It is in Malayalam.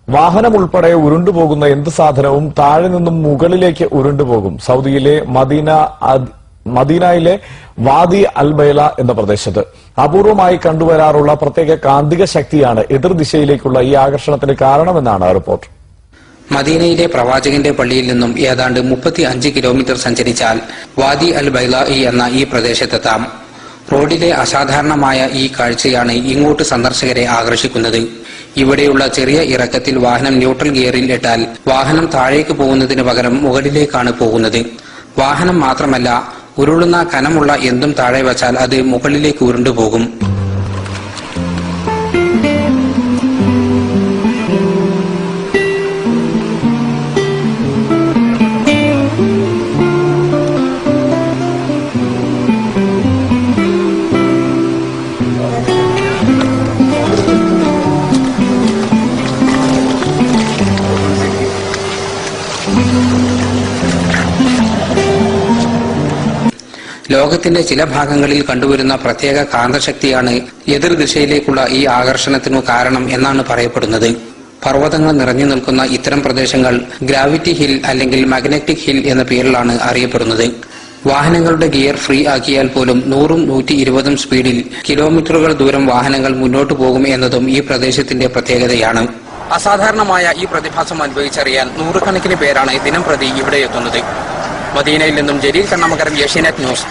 വാഹനം ഉൾപ്പെടെ ഉരുണ്ടുപോകുന്ന എന്ത് സാധനവും താഴെ നിന്നും മുകളിലേക്ക് ഉരുണ്ടുപോകും. സൌദിയിലെ മദീനയിലെ വാദി അൽബൈല എന്ന പ്രദേശത്ത് അപൂർവമായി കണ്ടുവരാറുള്ള പ്രത്യേക കാന്തിക ശക്തിയാണ് എതിർദിശയിലേക്കുള്ള ഈ ആകർഷണത്തിന് കാരണമെന്നാണ് റിപ്പോർട്ട്. മദീനയിലെ പ്രവാചകന്റെ പള്ളിയിൽ നിന്നും ഏതാണ്ട് 35 കിലോമീറ്റർ സഞ്ചരിച്ചാൽ വാദി അൽ ബൈലാഇ എന്ന ഈ പ്രദേശത്തെത്താം. റോഡിലെ അസാധാരണമായ ഈ കാഴ്ചയാണ് ഇങ്ങോട്ട് സന്ദർശകരെ ആകർഷിക്കുന്നത്. ഇവിടെയുള്ള ചെറിയ ഇറക്കത്തിൽ വാഹനം ന്യൂട്രൽ ഗിയറിൽ ഇട്ടാൽ വാഹനം താഴേക്ക് പോകുന്നതിന് പകരം മുകളിലേക്കാണ് പോകുന്നത്. വാഹനം മാത്രമല്ല, ഉരുളുന്ന കനമുള്ള എന്തും താഴെ വച്ചാൽ അത് മുകളിലേക്ക് ഉരുണ്ടുപോകും. ലോകത്തിന്റെ ചില ഭാഗങ്ങളിൽ കണ്ടുവരുന്ന പ്രത്യേക കാന്തശക്തിയാണ് എതിർദിശയിലേക്കുള്ള ഈ ആകർഷണത്തിനു കാരണം എന്നാണ് പറയപ്പെടുന്നത്. പർവ്വതങ്ങൾ നിറഞ്ഞു നിൽക്കുന്ന ഇത്തരം പ്രദേശങ്ങൾ ഗ്രാവിറ്റി ഹിൽ അല്ലെങ്കിൽ മാഗ്നറ്റിക് ഹിൽ എന്ന പേരിലാണ് അറിയപ്പെടുന്നത്. വാഹനങ്ങളുടെ ഗിയർ ഫ്രീ ആക്കിയാൽ പോലും 100ഉം 120ഉം സ്പീഡിൽ കിലോമീറ്ററുകൾ ദൂരം വാഹനങ്ങൾ മുന്നോട്ടു പോകും എന്നതും ഈ പ്രദേശത്തിന്റെ പ്രത്യേകതയാണ്. അസാധാരണമായ ഈ പ്രതിഭാസം അനുഭവിച്ചറിയാൻ നൂറുകണക്കിന് പേരാണ് ദിനം പ്രതി ഇവിടെ എത്തുന്നത്. മദീനയിൽ നിന്നും ജലീൽ കണ്ണമകരം, ഏഷ്യാനെറ്റ് ന്യൂസ്.